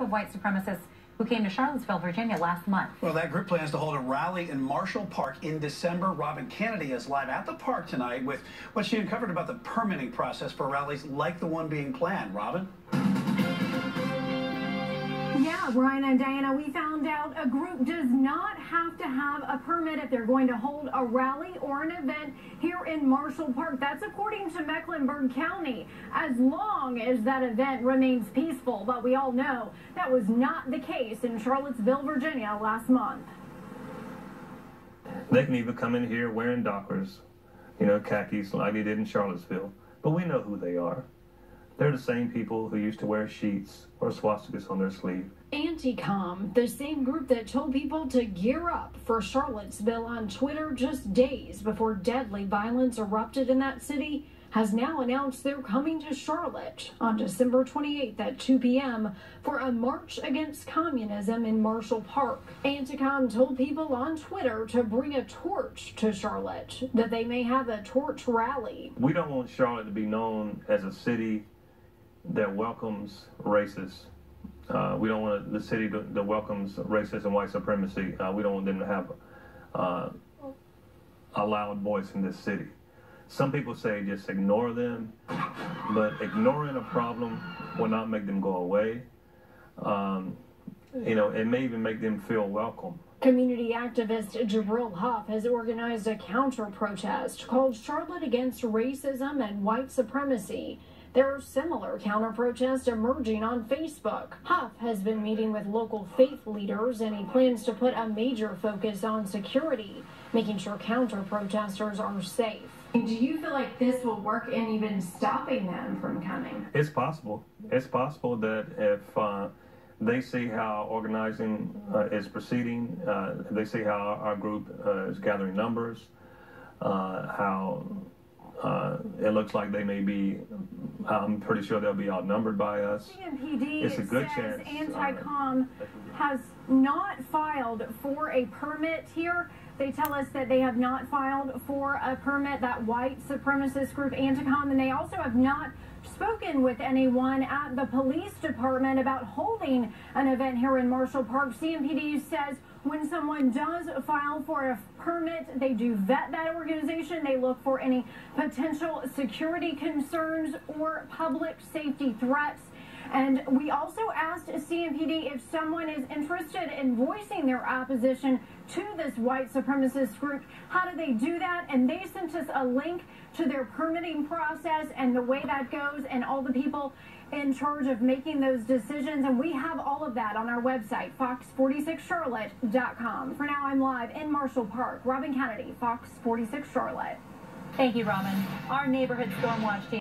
of white supremacists who came to Charlottesville, Virginia last month. Well, that group plans to hold a rally in Marshall Park in December. Robin Kennedy is live at the park tonight with what she uncovered about the permitting process for rallies like the one being planned. Robin? Yeah, Brian and Diana, we found out a group does not have to have a permit if they're going to hold a rally or an event here in Marshall Park. That's according to Mecklenburg County, as long as that event remains peaceful. But we all know that was not the case in Charlottesville, Virginia last month. They can even come in here wearing Dockers, khakis like they did in Charlottesville. But we know who they are. They're the same people who used to wear sheets or swastikas on their sleeve. Anti-Com, the same group that told people to gear up for Charlottesville on Twitter just days before deadly violence erupted in that city, has now announced they're coming to Charlotte on December 28th at 2 p.m. for a march against communism in Marshall Park. Anti-Com told people on Twitter to bring a torch to Charlotte, that they may have a torch rally. We don't want Charlotte to be known as a city that welcomes racists. We don't want the city that welcomes racism and white supremacy. We don't want them to have a loud voice in this city. Some people say just ignore them, but ignoring a problem will not make them go away. It may even make them feel welcome. Community activist JIbril Hough has organized a counter-protest called Charlotte Against Racism and White Supremacy. There are similar counter-protests emerging on Facebook. Hough has been meeting with local faith leaders, and he plans to put a major focus on security, making sure counter-protesters are safe. Do you feel like this will work in even stopping them from coming? It's possible. It's possible that if they see how organizing is proceeding, they see how our group is gathering numbers, how it looks like they may be, I'm pretty sure they'll be outnumbered by us. CMPD it's a good says chance. Anti-Com has not filed for a permit here. They tell us that they have not filed for a permit, that white supremacist group Anti-Com, and they also have not spoken with anyone at the police department about holding an event here in Marshall Park. CMPD says when someone does file for a permit, they do vet that organization. They look for any potential security concerns or public safety threats. And we also asked CMPD if someone is interested in voicing their opposition to this white supremacist group, how do they do that? And they sent us a link to their permitting process and the way that goes and all the people in charge of making those decisions. And we have all of that on our website, fox46charlotte.com. For now, I'm live in Marshall Park. Robin Kennedy, Fox 46 Charlotte. Thank you, Robin. Our neighborhood storm watch team